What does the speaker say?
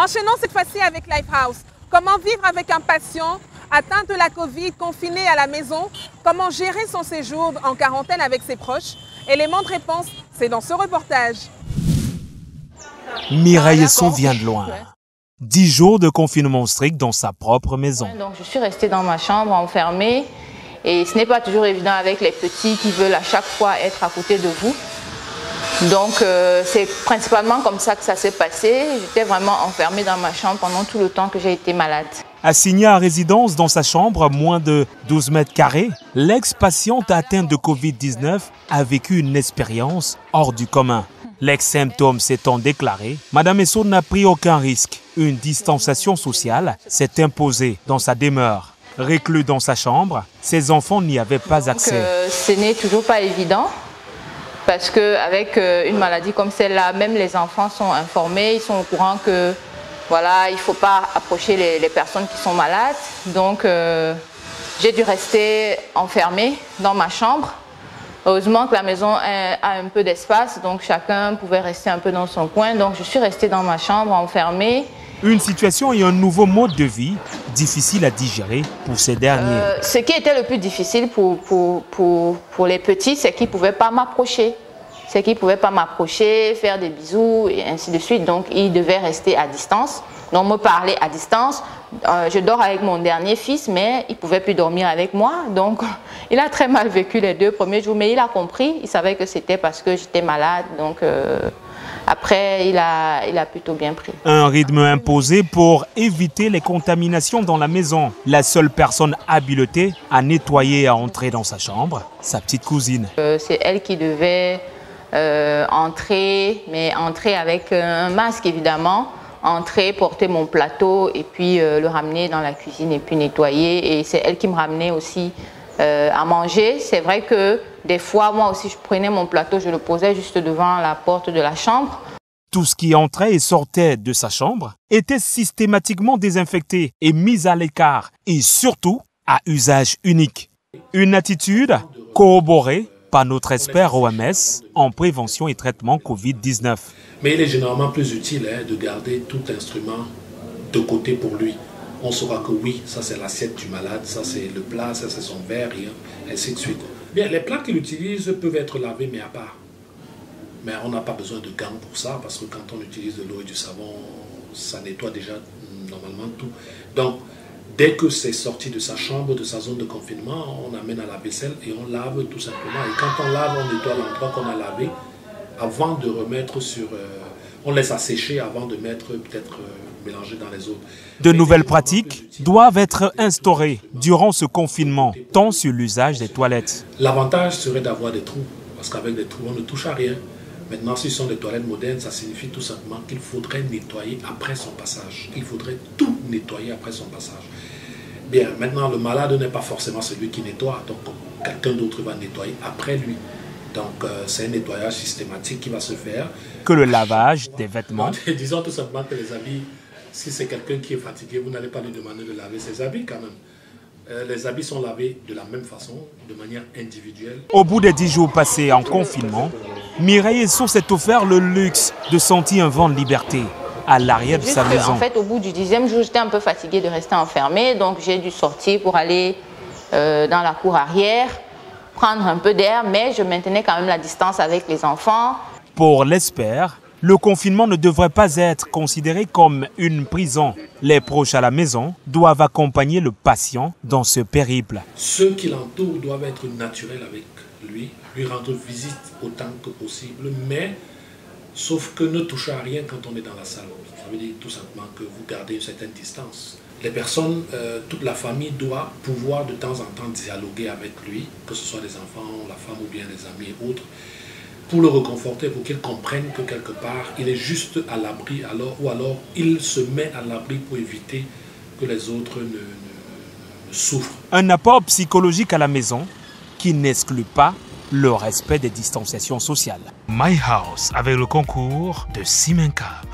Enchaînons cette fois-ci avec Lifehouse. Comment vivre avec un patient atteint de la Covid, confiné à la maison? Comment gérer son séjour en quarantaine avec ses proches? Élément de réponse, c'est dans ce reportage. Mireille Esson vient de loin. 10 jours de confinement strict dans sa propre maison. Donc je suis restée dans ma chambre enfermée et ce n'est pas toujours évident avec les petits qui veulent à chaque fois être à côté de vous. Donc c'est principalement comme ça que ça s'est passé. J'étais vraiment enfermée dans ma chambre pendant tout le temps que j'ai été malade. Assignée à résidence dans sa chambre à moins de 12 mètres carrés, l'ex-patiente atteinte de Covid-19 a vécu une expérience hors du commun. L'ex-symptôme s'étant déclaré, Madame Esson n'a pris aucun risque. Une distanciation sociale s'est imposée dans sa demeure. Reclus dans sa chambre, ses enfants n'y avaient pas accès. Ce n'est toujours pas évident parce qu'avec une maladie comme celle-là, même les enfants sont informés, ils sont au courant que voilà, il ne faut pas approcher les personnes qui sont malades. Donc j'ai dû rester enfermée dans ma chambre. Heureusement que la maison a un peu d'espace, donc chacun pouvait rester un peu dans son coin. Donc je suis restée dans ma chambre enfermée. Une situation et un nouveau mode de vie difficile à digérer pour ces derniers. Ce qui était le plus difficile pour les petits, c'est qu'ils ne pouvaient pas m'approcher. C'est qu'ils ne pouvaient pas m'approcher, faire des bisous et ainsi de suite. Donc ils devaient rester à distance, donc me parler à distance. Je dors avec mon dernier fils, mais il ne pouvait plus dormir avec moi. Donc il a très mal vécu les 2 premiers jours, mais il a compris. Il savait que c'était parce que j'étais malade. Donc après, il a plutôt bien pris. Un rythme imposé pour éviter les contaminations dans la maison. La seule personne habilitée à nettoyer et à entrer dans sa chambre, sa petite cousine. C'est elle qui devait entrer, mais entrer avec un masque évidemment. Entrer, porter mon plateau et puis le ramener dans la cuisine et puis nettoyer. Et c'est elle qui me ramenait aussi à manger. C'est vrai que des fois, moi aussi, je prenais mon plateau, je le posais juste devant la porte de la chambre. Tout ce qui entrait et sortait de sa chambre était systématiquement désinfecté et mis à l'écart et surtout à usage unique. Une attitude corroborée par notre expert OMS en prévention et traitement Covid-19. Mais il est généralement plus utile de garder tout instrument de côté pour lui. On saura que oui, ça c'est l'assiette du malade, ça c'est le plat, ça c'est son verre, et ainsi de suite. Bien, les plats qu'il utilise peuvent être lavés, mais à part. Mais on n'a pas besoin de gants pour ça, parce que quand on utilise de l'eau et du savon, ça nettoie déjà normalement tout. Donc, dès que c'est sorti de sa chambre, de sa zone de confinement, on amène à la vaisselle et on lave tout simplement. Et quand on lave, on nettoie l'endroit qu'on a lavé avant de remettre sur... on laisse assécher avant de mettre, peut-être mélanger dans les autres. De nouvelles pratiques doivent être instaurées durant ce confinement, tant sur l'usage des toilettes. L'avantage serait d'avoir des trous, parce qu'avec des trous, on ne touche à rien. Maintenant, si ce sont des toilettes modernes, ça signifie tout simplement qu'il faudrait nettoyer après son passage. Il faudrait tout nettoyer après son passage. Bien, maintenant, le malade n'est pas forcément celui qui nettoie, donc quelqu'un d'autre va nettoyer après lui. Donc, c'est un nettoyage systématique qui va se faire. Que le lavage des vêtements. Disons tout simplement que les habits, si c'est quelqu'un qui est fatigué, vous n'allez pas lui demander de laver ses habits quand même. Les habits sont lavés de la même façon, de manière individuelle. Au bout des 10 jours passés en confinement, Mireille Esson s'est offert le luxe de sentir un vent de liberté à l'arrière de sa maison. En fait, au bout du 10e jour, j'étais un peu fatiguée de rester enfermée, donc j'ai dû sortir pour aller dans la cour arrière, prendre un peu d'air, mais je maintenais quand même la distance avec les enfants. Pour l'expert, le confinement ne devrait pas être considéré comme une prison. Les proches à la maison doivent accompagner le patient dans ce périple. Ceux qui l'entourent doivent être naturels avec lui rendre visite autant que possible, mais sauf que ne touchez à rien quand on est dans la salle. Ça veut dire tout simplement que vous gardez une certaine distance. Les personnes, toute la famille doit pouvoir de temps en temps dialoguer avec lui, que ce soit les enfants, la femme ou bien les amis et autres, pour le réconforter, pour qu'il comprenne que quelque part, il est juste à l'abri, ou alors il se met à l'abri pour éviter que les autres ne souffrent. Un apport psychologique à la maison qui n'exclut pas le respect des distanciations sociales. My House avec le concours de Simencam.